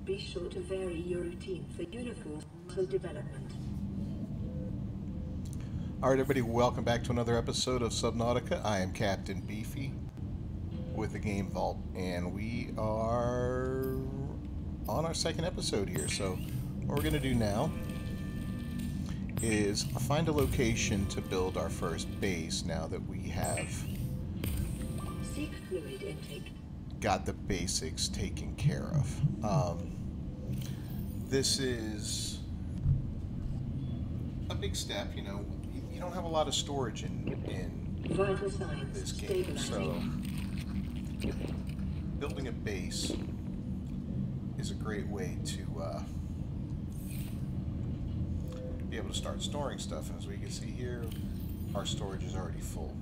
Be sure to vary your routine for uniform development. Alright everybody, welcome back to another episode of Subnautica. I am Captain Beefy with the Game Vault, and we are on our second episode here. So what we're going to do now is find a location to build our first base now that we have Seek fluid intake. Got the basics taken care of. This is a big step, you know. You don't have a lot of storage in Vital signs this game, so building a base is a great way to be able to start storing stuff. And as we can see here, our storage is already full.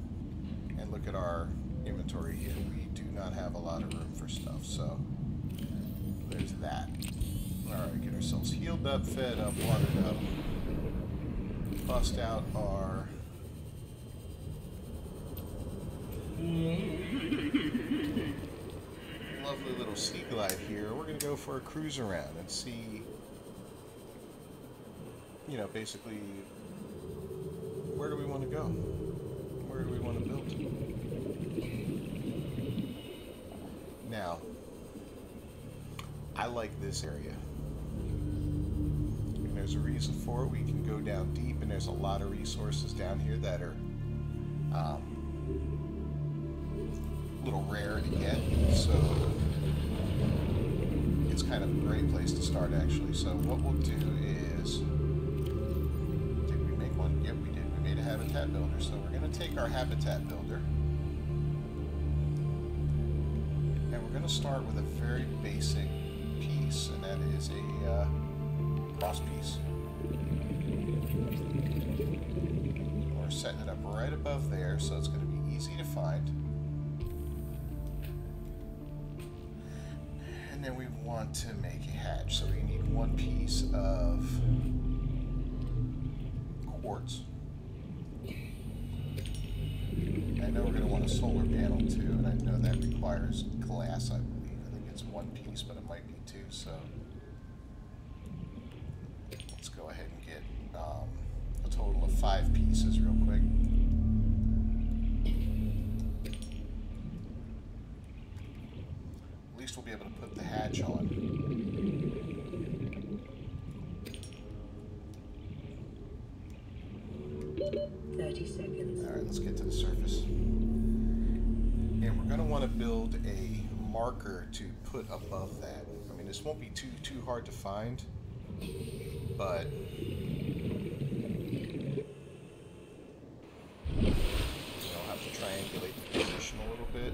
And look at our inventory here. We do not have a lot of room for stuff, so there's that. Alright, get ourselves healed up, fed up, watered up. Bust out our lovely little sea glide here. We're going to go for a cruise around and see, you know, basically, where do we want to go? Where do we want to build? Now, I like this area. And there's a reason for it. We can go down deep, and there's a lot of resources down here that are a little rare to get. So it's kind of a great place to start, actually. So what we'll do is, did we make one? Yep, we did. We made a habitat builder. So we're going to take our habitat builder, and we're going to start with a very basic piece, and that is a cross piece. We're setting it up right above there, so it's going to be easy to find. And then we want to make a hatch, so we need one piece of quartz. I know we're going to want a solar panel too, and I know that requires glass, I believe. I think it's one piece, but it might be two, so let's go ahead and get a total of 5 pieces real quick. At least we'll be able to put the hatch on. 30 seconds. Alright, let's get to the surface. And we're going to want to build a marker to put above that. I mean, this won't be too hard to find, but I'll have to triangulate the position a little bit.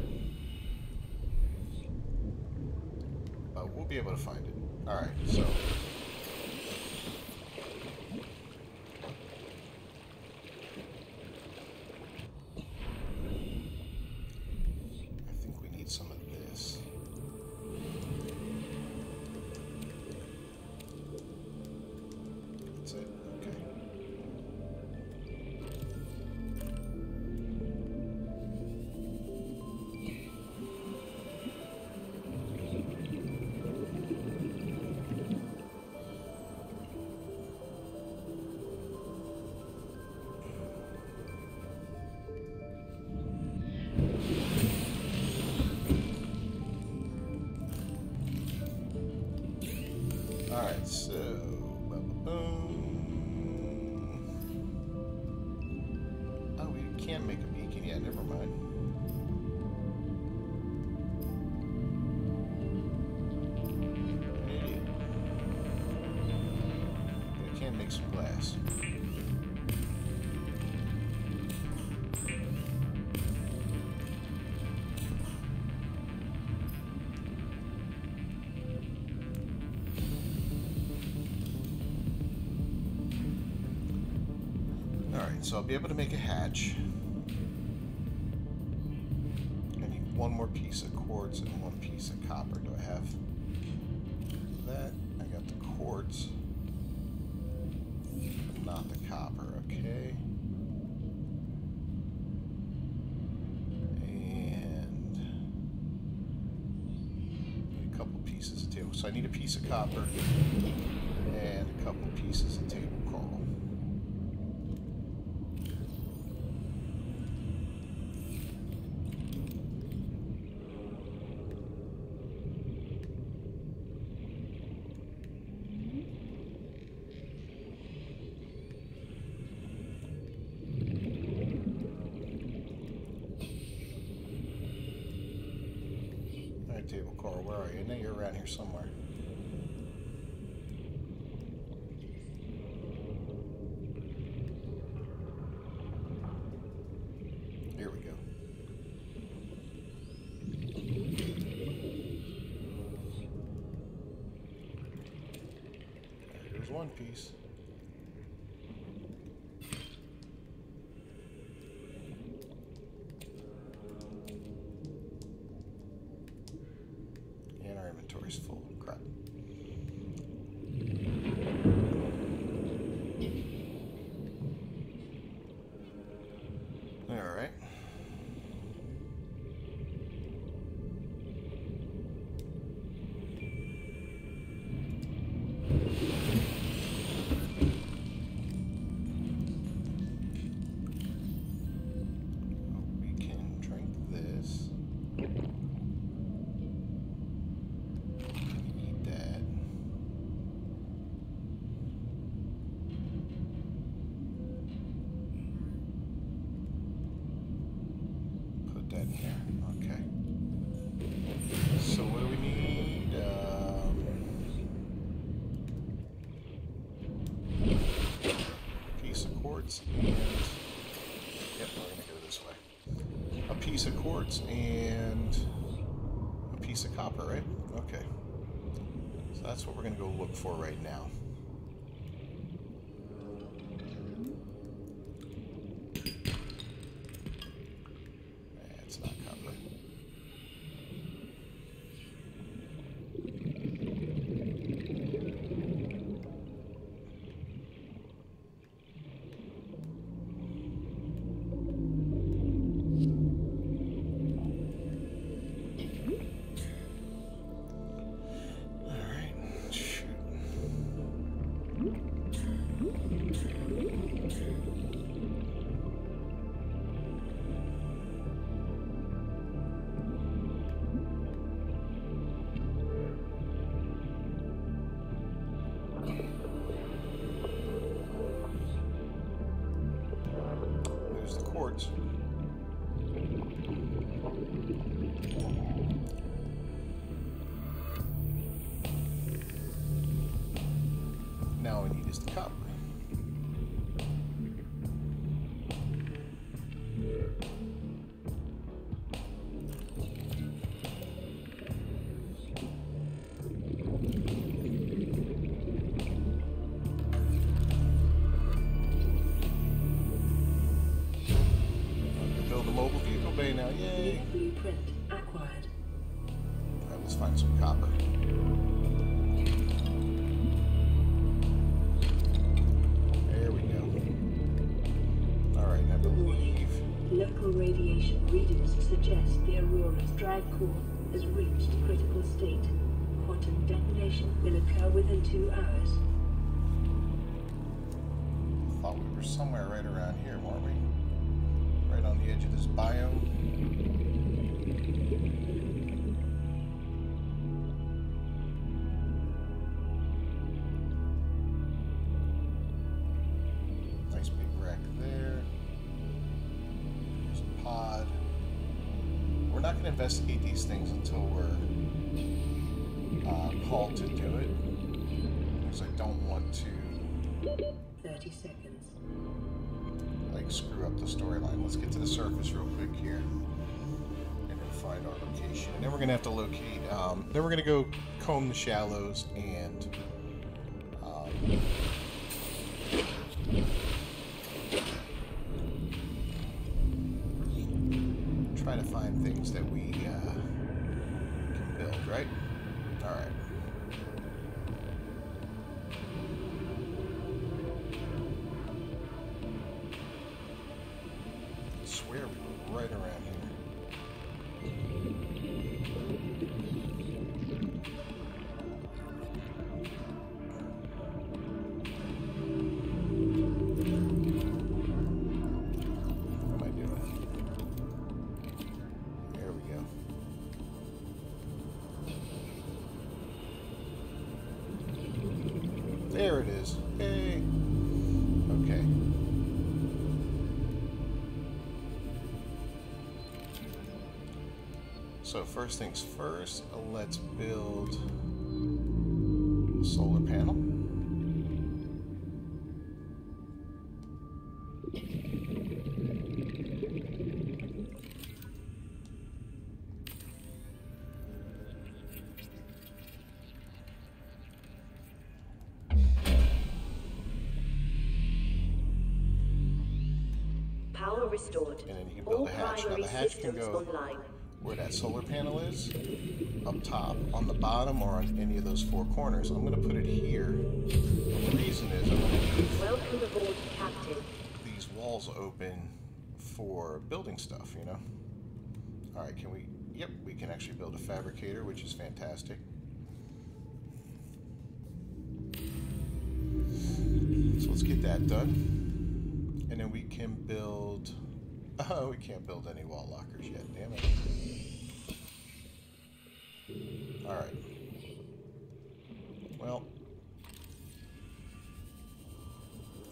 But we'll be able to find it. Alright, so some of this. That's it. Okay. Alright, so oh, we can't make a beacon yet, never mind. Idiot. We can make some glass. So I'll be able to make a hatch. I need one more piece of quartz and one piece of copper. Do I have that? I got the quartz, not the copper. Okay. And a couple pieces of table. So I need a piece of copper and a couple pieces of table coral. Table coral, where are you? I know you're around here somewhere. Here we go. There's one piece. Inventory's full. Crap. Alright. We can drink this. Okay. So what do we need? Piece of quartz and... Yep, we're going to go this way. A piece of quartz and a piece of copper, right? Okay. So that's what we're going to go look for right now. Now we need is the copper. Build a mobile vehicle bay now, yay! Blueprint acquired. Alright, let's find some copper. Local radiation readings suggest the Aurora's drive core has reached critical state. Quantum detonation will occur within 2 hours. I thought we were somewhere right around here, weren't we? Right on the edge of this biome. Nice big wreck there. Pod. We're not going to investigate these things until we're called to do it, because I don't want to 30 seconds. Like screw up the storyline. Let's get to the surface real quick here and then find our location. And then we're going to have to locate, then we're going to go comb the shallows and try to find things that we can build, right? Alright. I swear we were right around here. There it is. Hey. Okay. So first things first, let's build a solar panel. Power restored. And then you can build a hatch. Now the hatch can go where that solar panel is, up top, on the bottom, or on any of those four corners. I'm going to put it here. And the reason is I'm going to leave Welcome aboard, Captain. these walls open for building stuff, you know? Alright, can we... Yep, we can actually build a fabricator, which is fantastic. So let's get that done. And then we can build... Oh, we can't build any wall lockers yet, damn it. Alright. Well,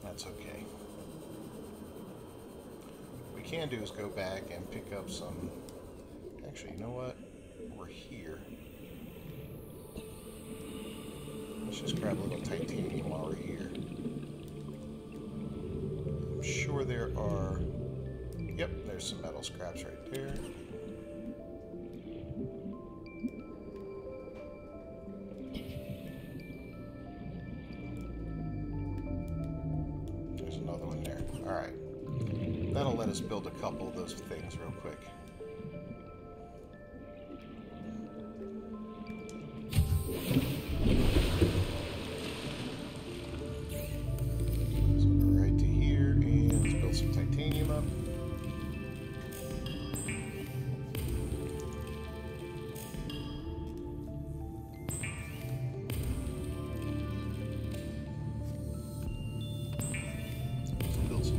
that's okay. What we can do is go back and pick up some... Actually, you know what? We're here. Let's just grab a little titanium while we're here. I'm sure there are... Yep, there's some metal scraps right there. There's another one there. Alright. That'll let us build a couple of those things real quick. So go right to here and let's build some titanium up.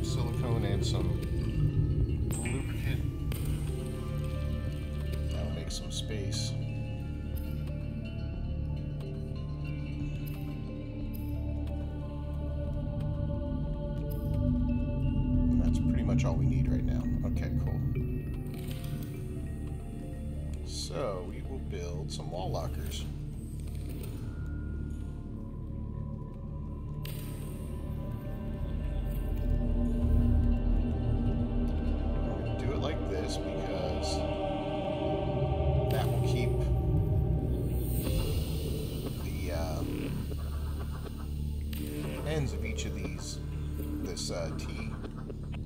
Silicone and some lubricant. That'll make some space. And that's pretty much all we need right now. Okay, cool. So we will build some wall lockers. Because that will keep the ends of each of this T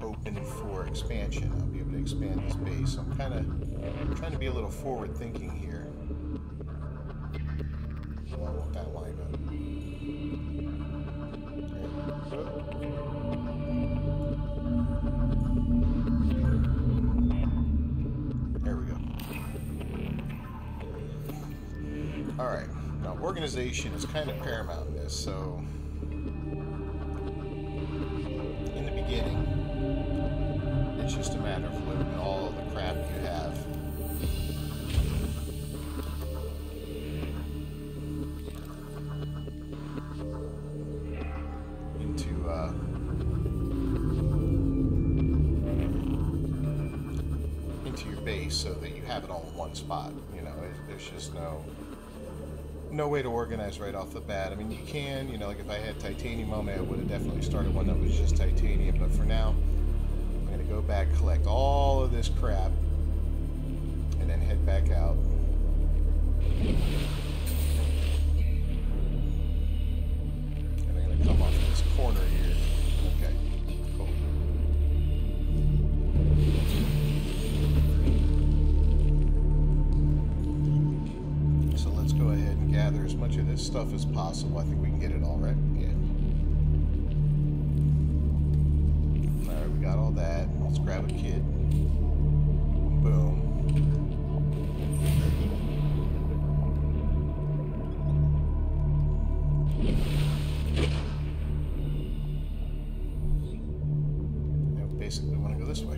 open for expansion. I'll be able to expand this base. I'm kind of trying to be a little forward thinking here. I want that line up. Alright, now organization is kind of paramount in this, so in the beginning, it's just a matter of loading all of the crap you have into your base so that you have it all in one spot. You know, there's just no way to organize right off the bat. I mean, you can, you know, like if I had titanium on me, I would have definitely started one that was just titanium, but for now, I'm going to go back, collect all of this crap, and then head back out. And I'm going to come off this corner here. Okay, cool. So let's go ahead and gather as much of this stuff as possible. I think we can get it all, right? Yeah. Alright, we got all that. Let's grab a kit. Boom. Now basically we want to go this way.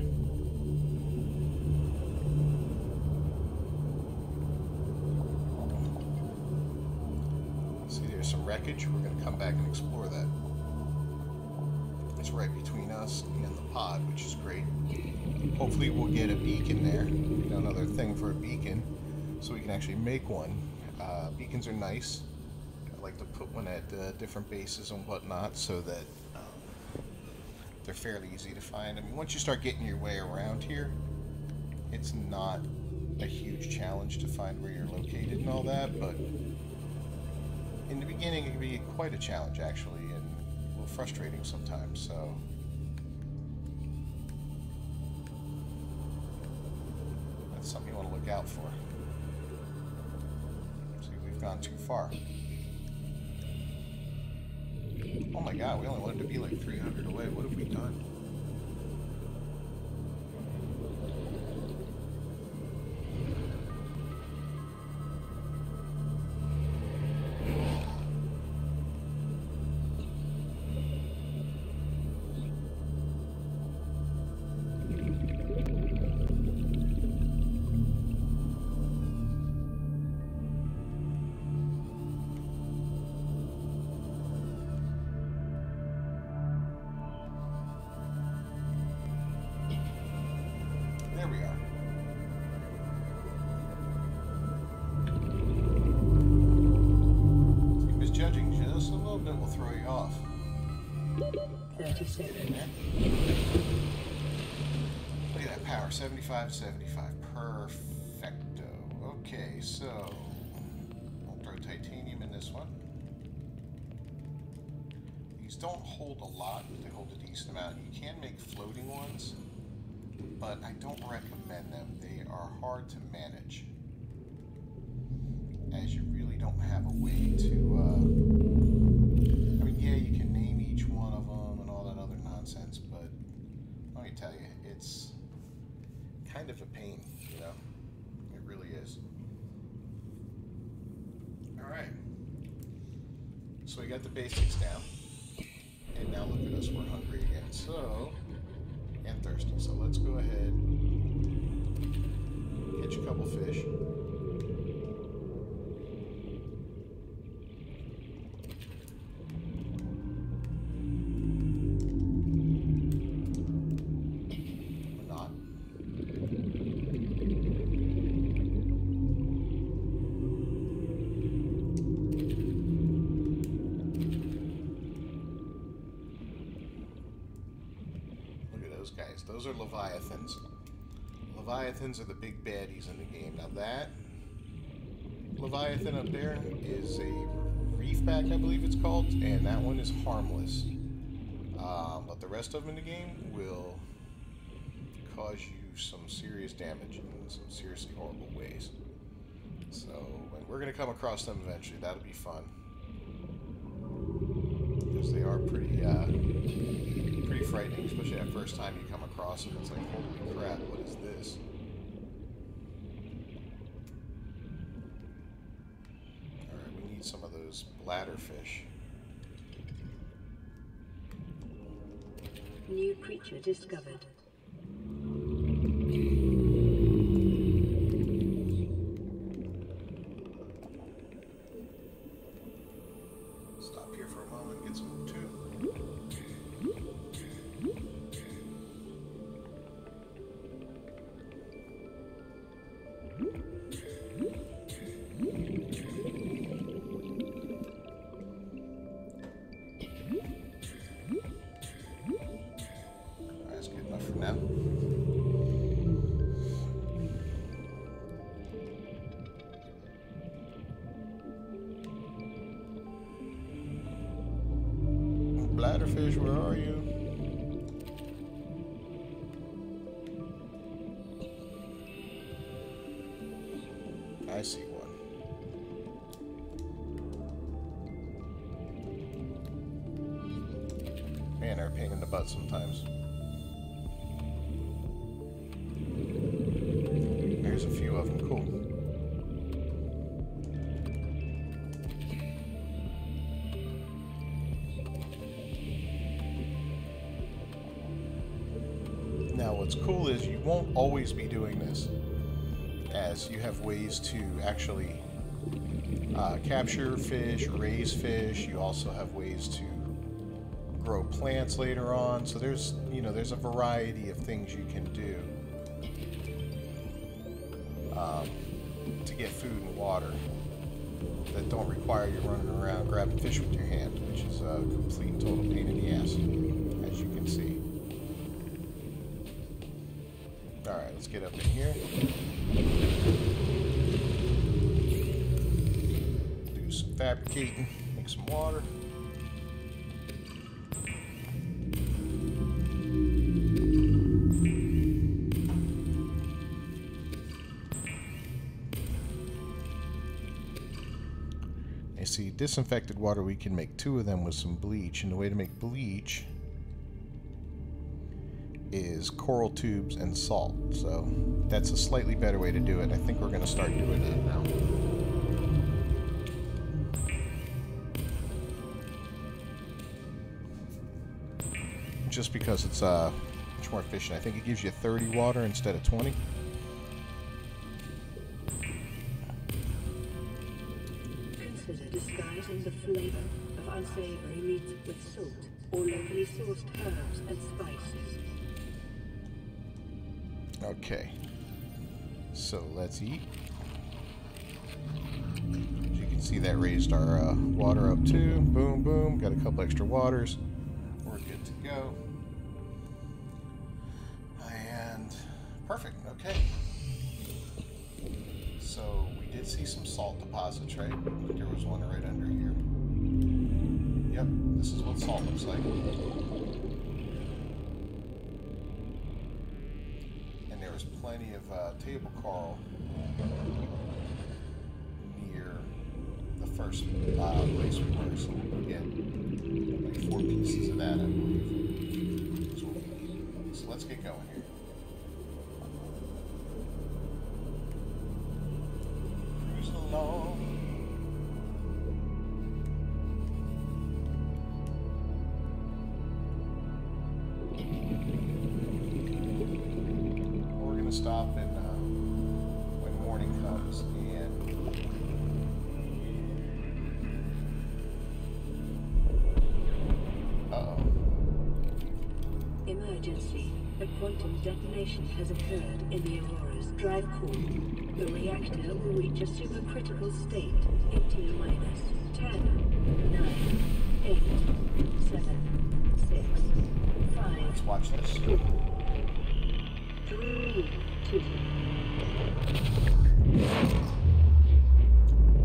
See, there's some wreckage. We're going to come back and explore that. It's right between us and the pod, which is great. Hopefully we'll get a beacon there. You know, another thing for a beacon, so we can actually make one. Beacons are nice. I like to put one at different bases and whatnot, so that they're fairly easy to find. I mean, once you start getting your way around here, it's not a huge challenge to find where you're located and all that, but in the beginning it can be quite a challenge actually, and a little frustrating sometimes, so that's something you want to look out for. See, we've gone too far. Oh my god, we only wanted to be like 300 away. What have we done? There we are. Misjudging just a little bit will throw you off. 30 seconds. Look at that power, 75, 75. Perfecto. Okay, so we'll throw titanium in this one. These don't hold a lot, but they hold a decent amount. You can make floating ones, but I don't recommend them. They are hard to manage, as you really don't have a way to, I mean, yeah, you can name each one of them and all that other nonsense, but let me tell you, it's kind of a pain, you know? It really is. Alright. So we got the basics down, and now look at us, we're hungry again. So, and thirsty. So let's go ahead, catch a couple fish. Or not. Guys, those are Leviathans. Leviathans are the big baddies in the game. Now that Leviathan up there is a reefback, I believe it's called, and that one is harmless. But the rest of them in the game will cause you some serious damage in some seriously horrible ways. So, and we're going to come across them eventually. That'll be fun. Because they are pretty frightening, especially that first time you come across them. It's like, holy crap, what is this? Alright, we need some of those bladder fish. New creature discovered. Stop here for a moment, get some too. That's good enough for now. Bladder fish, where are you? I see one. Man, they're a pain in the butt sometimes. There's a few of them, cool. Now what's cool is you won't always be doing this, as you have ways to actually capture fish, raise fish. You also have ways to grow plants later on. So there's, you know, there's a variety of things you can do to get food and water that don't require you running around grabbing fish with your hand, which is a complete and total pain in the ass, as you can see. Alright, let's get up in here. Do some fabricating, make some water. You see, disinfected water, we can make 2 of them with some bleach, and the way to make bleach is coral tubes and salt. So that's a slightly better way to do it. I think we're going to start doing that now. Just because it's much more efficient. I think it gives you 30 water instead of 20. Disguising the flavor of unsavory meats with salt or locally sourced herbs and spices. Okay, so let's eat. As you can see, that raised our water up too. Boom, boom. Got a couple extra waters. We're good to go. And perfect. Okay. So we did see some salt deposits, right? There was one right under here. Yep, this is what salt looks like. And there was plenty of table coral near the first place we were. So we'll get like 4 pieces of that, I believe. Is what we need. So let's get going here. Along. We're going to stop in when morning comes, and Emergency. A quantum detonation has occurred in the Aurora's drive core. The reactor will reach a supercritical state in T-minus 10, 9, 8, 7, 6, 5. Let's watch this. 3, 2.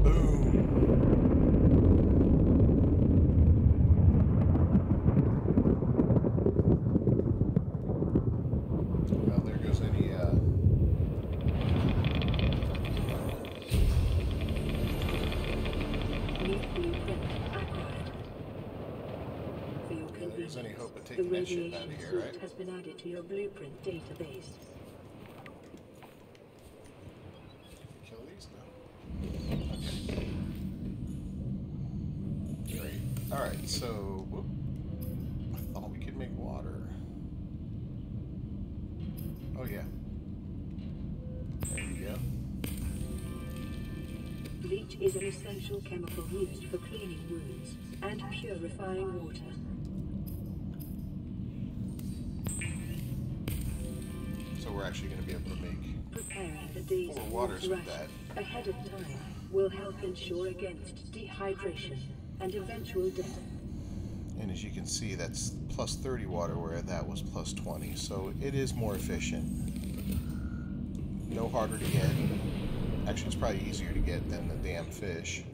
Boom. Well, there goes any there's any hope of taking that shit out of here, right? Has been added to your blueprint database. Kill these now. Okay. Great. Alright, so whoop. I thought we could make water. Oh yeah. There you go. Bleach is an essential chemical used for cleaning wounds and purifying water. So we're actually going to be able to make Preparing the day's 4 waters with that. ahead of time will help ensure against dehydration and eventual death. And as you can see, that's plus 30 water where that was plus 20. So it is more efficient. No harder to get. Actually, it's probably easier to get than the damn fish.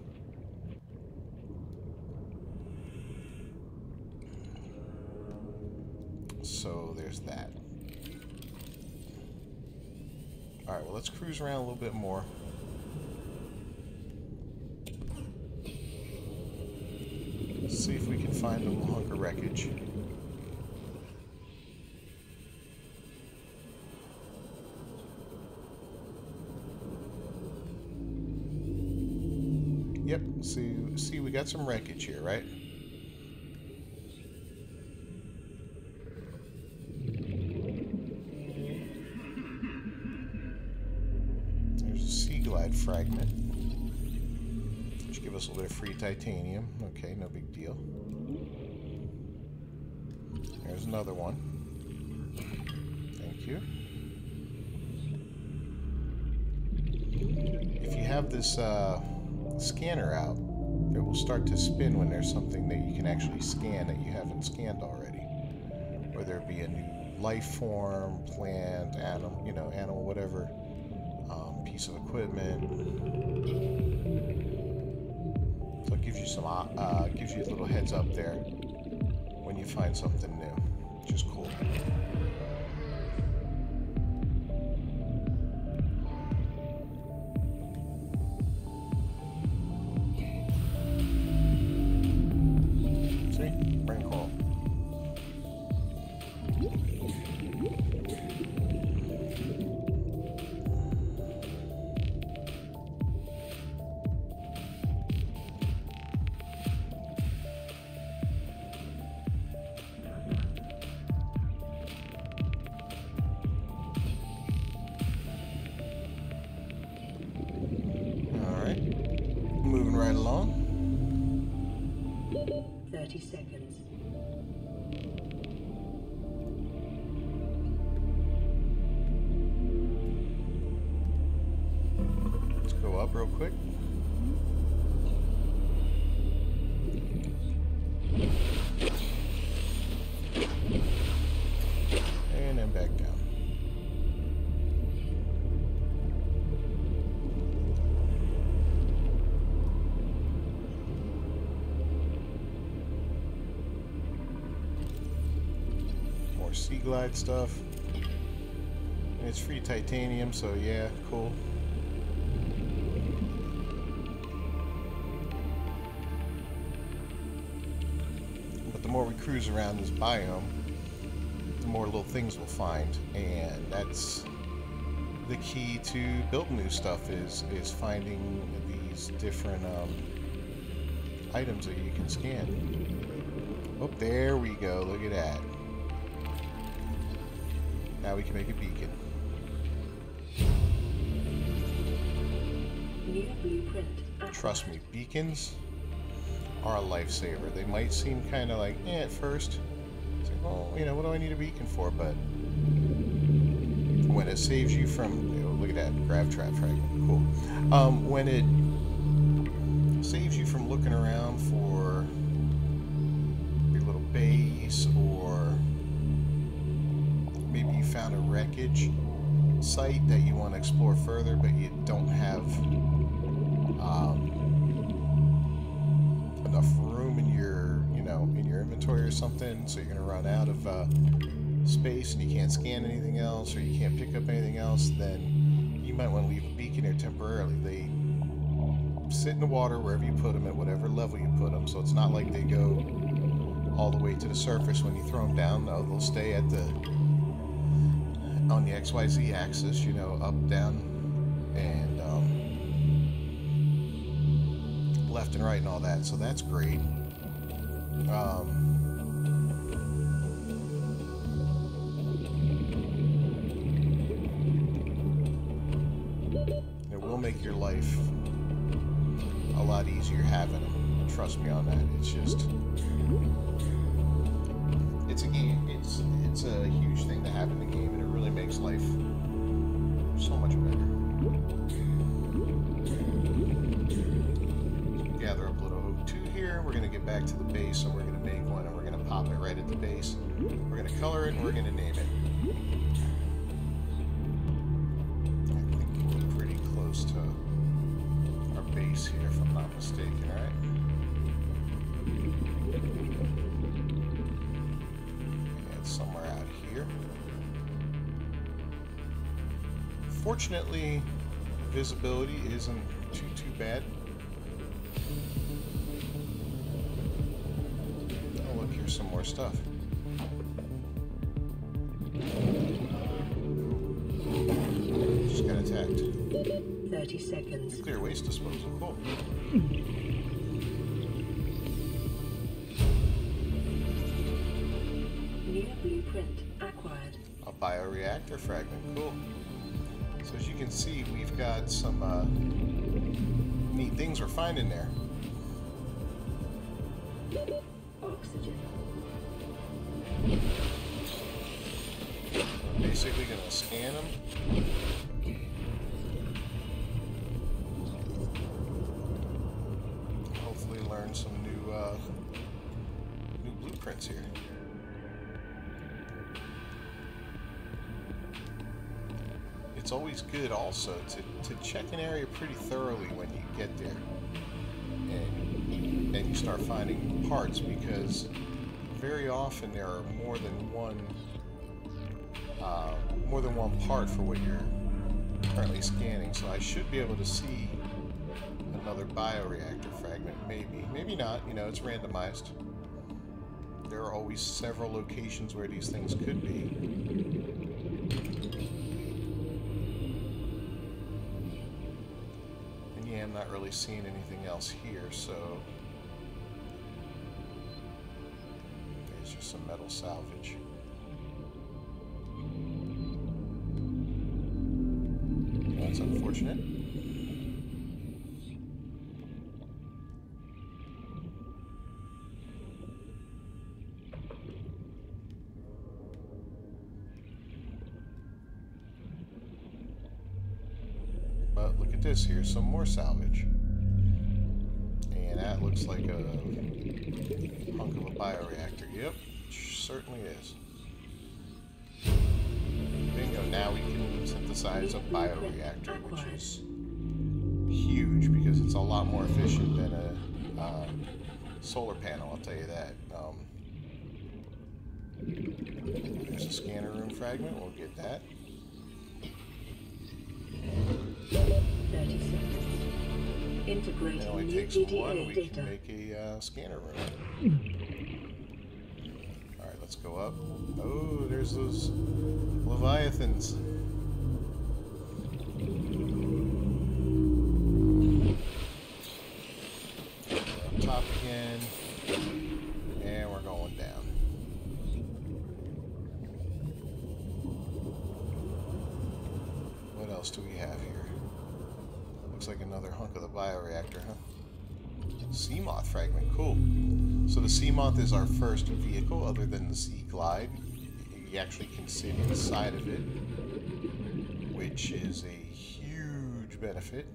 So there's that. Alright, well, let's cruise around a little bit more. See if we can find a little hunk of wreckage. Yep, see, we got some wreckage here, right? There's a Glide Fragment. us a little bit of free titanium. Okay, no big deal. There's another one. Thank you. If you have this scanner out, it will start to spin when there's something that you can actually scan that you haven't scanned already. Whether it be a new life form, plant, animal, you know, animal, whatever, piece of equipment. So it gives you some, gives you a little heads up there when you find something new, which is cool. Moving right along. 30 seconds. Let's go up real quick. And then back down. Sea glide stuff. And it's free titanium, so yeah, cool. But the more we cruise around this biome, the more little things we'll find, and that's the key to building new stuff is finding these different items that you can scan. Oh, there we go. Look at that. Now we can make a beacon. New blueprint. Trust me, beacons are a lifesaver. They might seem kind of like, at first. It's like, oh, you know, what do I need a beacon for? But when it saves you from, you know, look at that, grav trap fragment, cool. When it saves you from looking around for your little base, or maybe you found a wreckage site that you want to explore further, but you don't have enough room in your, you know, in your inventory or something, so you're going to run out of space and you can't scan anything else, or you can't pick up anything else, then you might want to leave a beacon here temporarily. They sit in the water wherever you put them, at whatever level you put them, so it's not like they go all the way to the surface when you throw them down. No, they'll stay at the on the XYZ axis, you know, up, down, and left and right and all that, so that's great. It will make your life a lot easier having them. Trust me on that. It's just, it's a game. It's a huge thing to have in the game, and it really makes life so much better. Gather up a little O2 here. We're going to get back to the base, and we're going to make one, and we're going to pop it right at the base. We're going to color it, and we're going to name it. I think we're pretty close to our base here, if I'm not mistaken, right? Somewhere out here. Fortunately, visibility isn't too bad. Oh, look, here's some more stuff. Just got attacked. 30 seconds. Nuclear waste disposal, cool. New blueprint acquired. A bioreactor fragment, cool. So as you can see, we've got some neat things we're finding there. room. Hopefully learn some new blueprints here. It's always good also to check an area pretty thoroughly when you get there and you start finding parts, because very often there are more than one part for what you're currently scanning. So I should be able to see another bioreactor fragment, maybe not, you know, it's randomized. There are always several locations where these things could be. And yeah, I'm not really seeing anything else here, so there's just some metal salvage. That's unfortunate. But look at this, here's some more salvage. And that looks like a hunk of a bioreactor. Yep, certainly is. Bingo, now we can synthesize a bioreactor, which is huge because it's a lot more efficient than a solar panel, I'll tell you that. There's a scanner room fragment, we'll get that. 30 seconds. Integrating It only new takes EDA one, we data. can make a scanner room. Alright, let's go up. Oh, there's those Leviathans. Up top again. And we're going down. What else do we have here? Looks like another hunk of the bioreactor, huh? Seamoth Fragment, cool. So the Seamoth is our first vehicle other than the Sea Glide. You actually can sit inside of it, which is a huge benefit.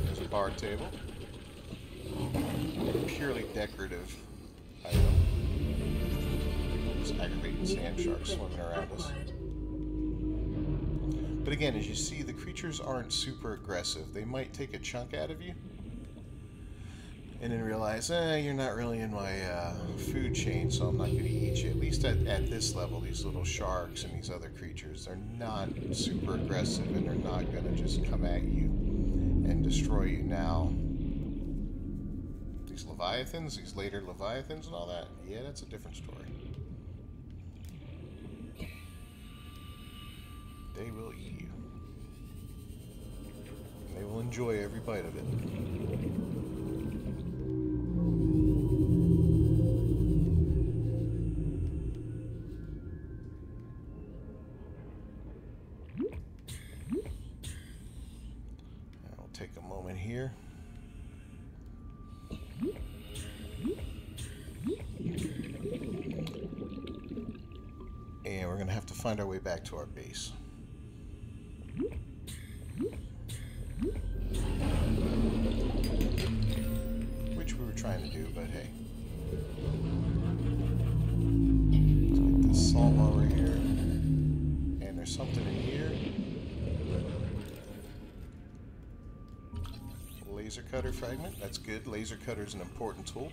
There's a bar table. Purely decorative item. There's aggravating sand sharks swimming around us. But again, as you see, the creatures aren't super aggressive. They might take a chunk out of you and then realize, you're not really in my food chain, so I'm not going to eat you. At least at this level, these little sharks and these other creatures, they're not super aggressive and they're not going to just come at you and destroy you. Now, these Leviathans, these later Leviathans and all that, yeah, that's a different story. They will eat you. And they will enjoy every bite of it. I'll take a moment here. And we're going to have to find our way back to our base. Which we were trying to do, but hey. Let's get this salt while we're here. And there's something in here. Laser cutter fragment. That's good. Laser cutter is an important tool.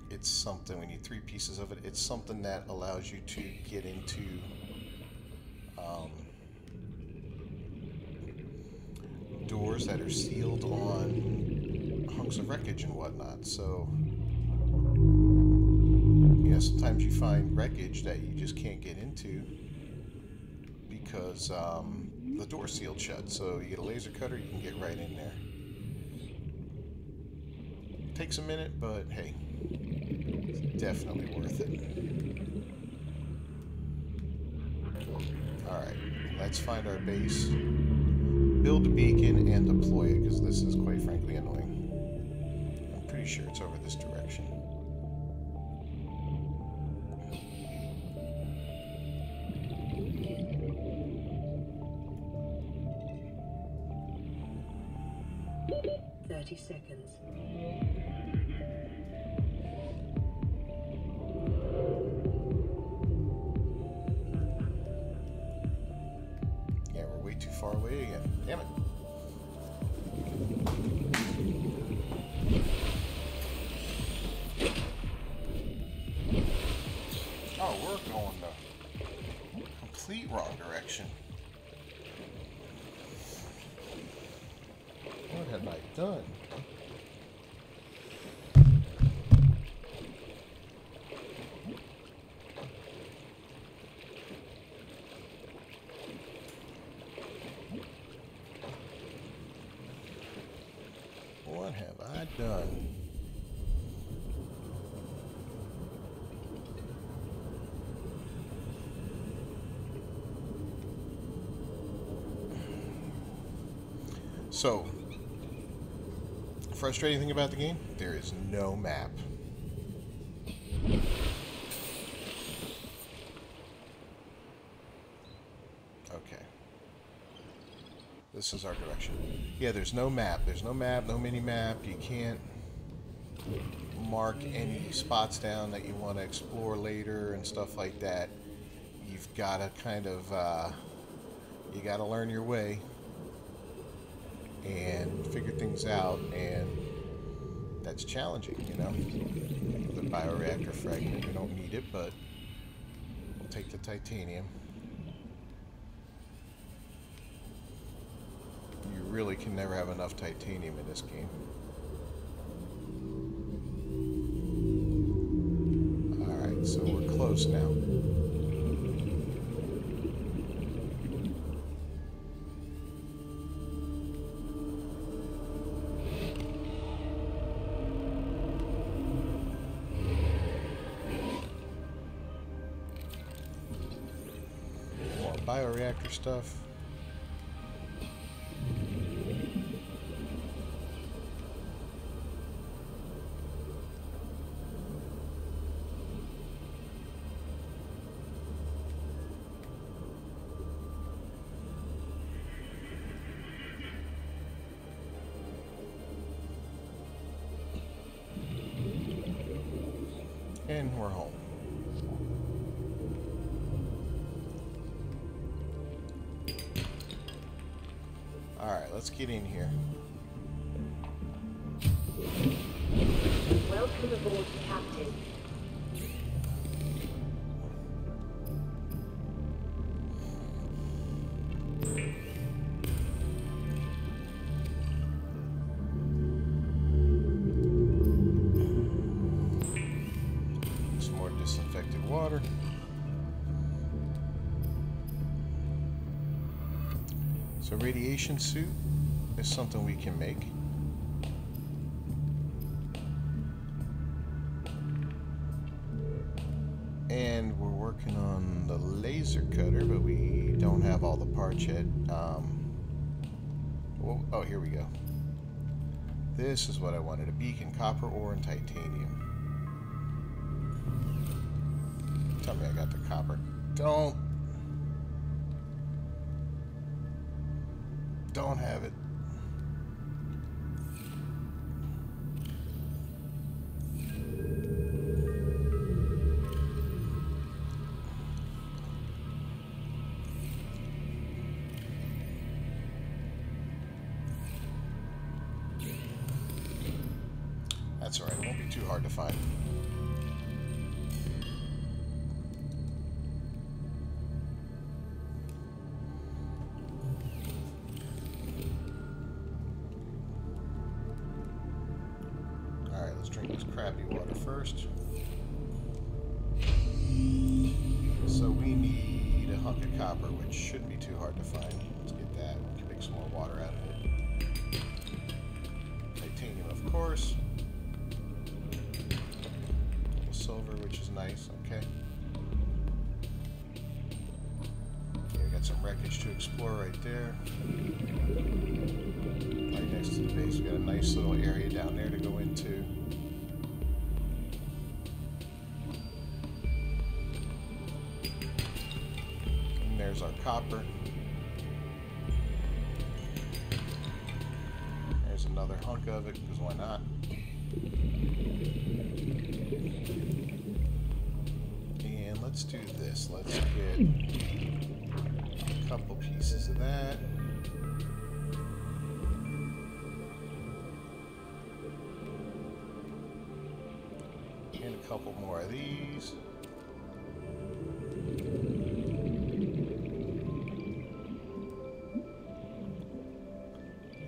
It's something, we need 3 pieces of it. It's something that allows you to get into doors that are sealed on hunks of wreckage and whatnot. So, yeah, sometimes you find wreckage that you just can't get into because the door's sealed shut. So you get a laser cutter, you can get right in there. Takes a minute, but hey, it's definitely worth it. Alright, let's find our base. build a beacon and deploy it, because this is quite frankly annoying. I'm pretty sure it's over this direction. Seconds. Yeah, we're way too far away again. Damn it. Oh, we're going the complete wrong direction. What have I done? What have I done? So, frustrating thing about the game, there is no map. Okay. This is our direction. Yeah, there's no map. There's no map, no mini-map. You can't mark any spots down that you want to explore later and stuff like that. You've got to kind of, you got to learn your way and figure things out, and that's challenging, you know. The bioreactor fragment, we don't need it, but we'll take the titanium. You really can never have enough titanium in this game. Alright, so we're close now. Bioreactor stuff. And we're home. Alright, let's get in here. Welcome aboard, Captain. Some more disinfected water. So radiation suit is something we can make. And we're working on the laser cutter, but we don't have all the parts yet. Oh, here we go. This is what I wanted, a beacon, copper ore, and titanium. Tell me I got the copper. Don't have it. That's all right. It won't be too hard to find. Drink this crappy water first. So we need a hunk of copper, which shouldn't be too hard to find. Let's get that. We can make some more water out of it. Titanium, of course. A little silver, which is nice. Okay. Okay, we got some wreckage to explore right there. Right next to the base, we got a nice little area down there to go into. And there's our copper. There's another hunk of it, because why not? And let's do this. Let's get a couple pieces of that. And a couple more of these.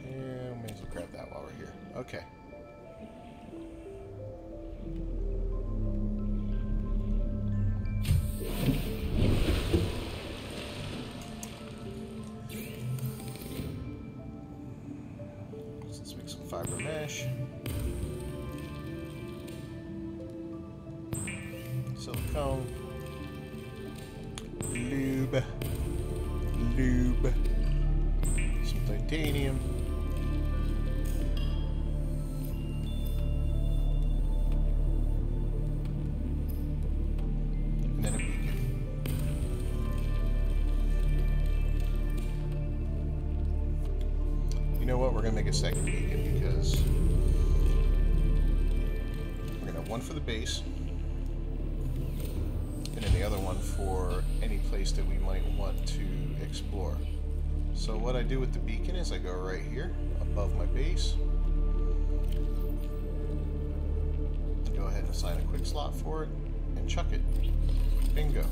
And we may as well grab that while we're here. Okay. Let's make some fiber mesh. Silicone. Lube. Some titanium. And then a beacon. You know what? We're going to make a second beacon because we're going to have one for the base. And then the other one for any place that we might want to explore. So what I do with the beacon is I go right here above my base. Go ahead and assign a quick slot for it and chuck it. Bingo.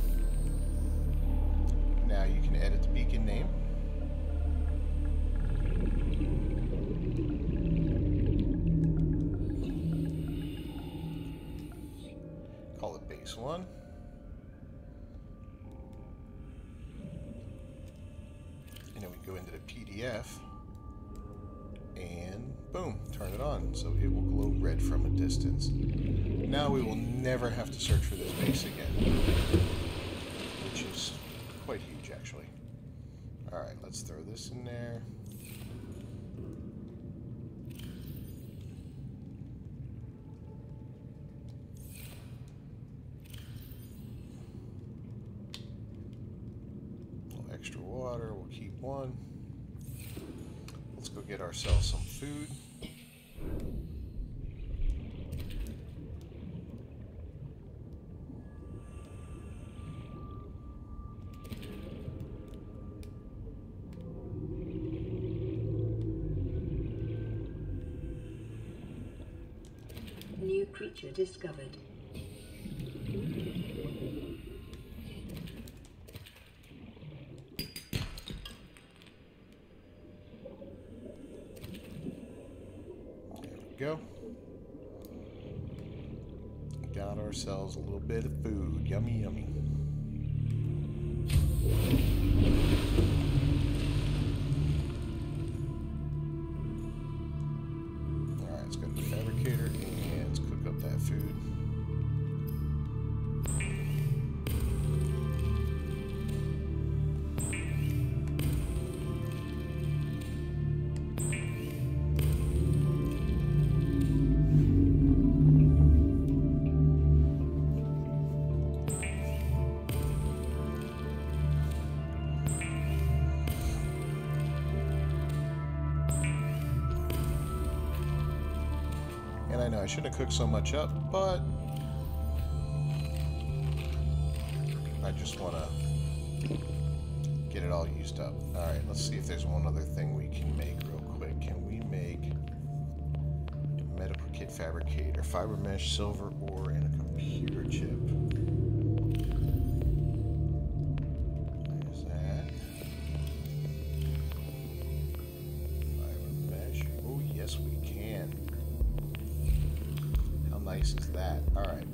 Now you can edit the beacon name. Call it base 1. And then we go into the PDF and boom, turn it on. So it will glow red from a distance. Now we will never have to search for this base again, which is quite huge actually. Alright, let's throw this in there. Extra water, we'll keep one. Let's go get ourselves some food. New creature discovered. Go. Got ourselves a little bit of food. Yummy, yummy. Alright, let's go to the fabricator and let's cook up that food. And I know I shouldn't have cooked so much up, but I just want to get it all used up. Alright, let's see if there's one other thing we can make real quick. Can we make a medical kit fabricator, fiber mesh, silver ore, and a computer chip? There's that. Fiber mesh. Oh, yes, we can. How nice is that? Alright.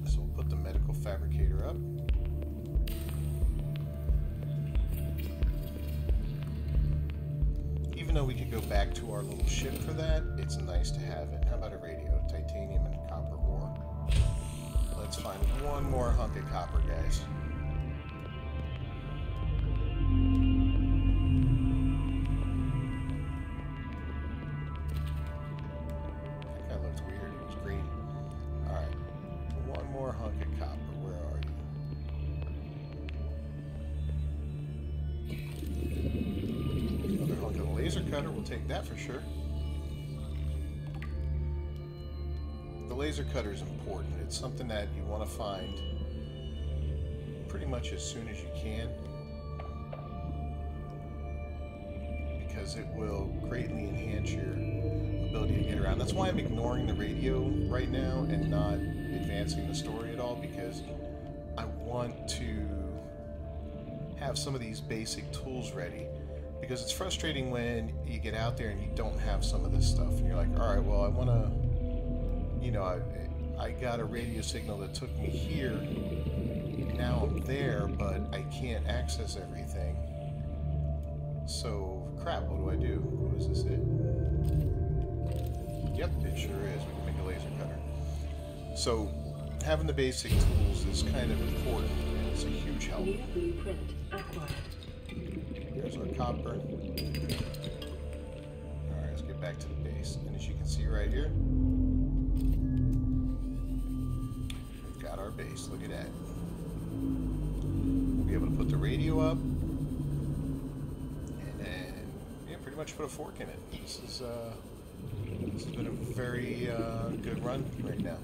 So we'll put the medical fabricator up. Even though we could go back to our little ship for that, it's nice to have it. How about a radio? Titanium and copper ore. Let's Let's find one more hunk of copper, guys. That looked weird. It was green. Alright. One more hunk of copper. Where are you? Another hunk of the laser cutter. We'll take that for sure. The laser cutter is important. It's something that you want to find pretty much as soon as you can, because it will greatly enhance your ability to get around. That's why I'm ignoring the radio right now and not advancing the story at all, because I want to have some of these basic tools ready, because it's frustrating when you get out there and you don't have some of this stuff and you're like, all right, well, I want to, you know, I got a radio signal that took me here. Now I'm there, but I can't access everything. So, crap, what do I do? Oh, is this it? Yep, it sure is. We can make a laser cutter. So, having the basic tools is kind of important, and it's a huge help. New blueprint acquired. There's our copper. Alright, let's get back to the base. And as you can see right here, we've got our base. Look at that. We'll be able to put the radio up, and then, yeah, pretty much put a fork in it. This has been a very good run right now.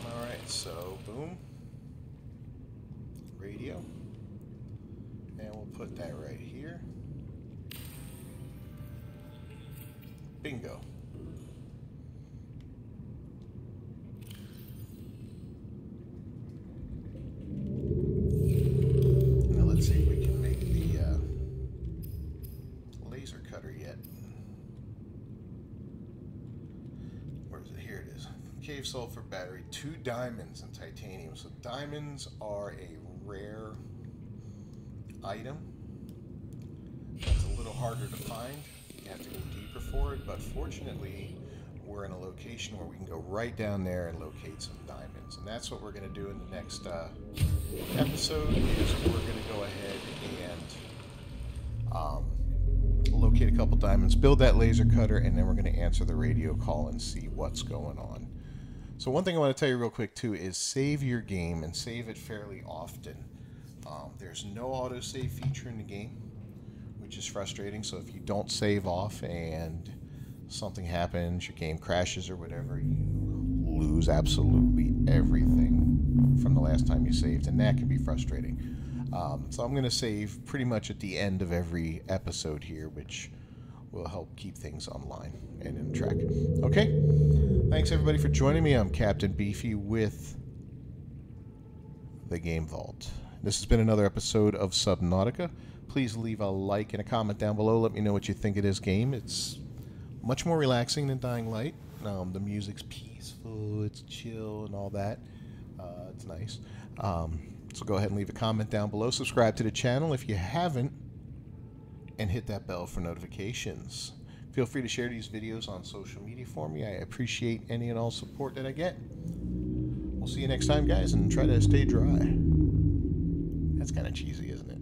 Alright, so boom. Radio. And we'll put that right here. Bingo. Now let's see if we can make the laser cutter yet. Where is it? Here it is. Cave sulfur battery, 2 diamonds and titanium. So diamonds are a rare item. That's a little harder to find. You have to go deeper for it, but fortunately we're in a location where we can go right down there and locate some diamonds, and that's what we're going to do in the next episode. Is we're going to go ahead and locate a couple diamonds, build that laser cutter, and then we're going to answer the radio call and see what's going on. So one thing I want to tell you real quick too is save your game, and save it fairly often. There's no autosave feature in the game, which is frustrating. So if you don't save off and something happens, your game crashes or whatever, you lose absolutely everything from the last time you saved, and that can be frustrating. So I'm going to save pretty much at the end of every episode here, which will help keep things online and in track. Okay, thanks everybody for joining me. I'm Captain Beefy with the Game Vault. This has been another episode of Subnautica. Please leave a like and a comment down below. Let me know what you think of this game. It's much more relaxing than Dying Light. The music's peaceful, it's chill and all that. It's nice. So go ahead and leave a comment down below. Subscribe to the channel if you haven't, and hit that bell for notifications. Feel free to share these videos on social media for me. I appreciate any and all support that I get. We'll see you next time, guys, and try to stay dry. That's kind of cheesy, isn't it?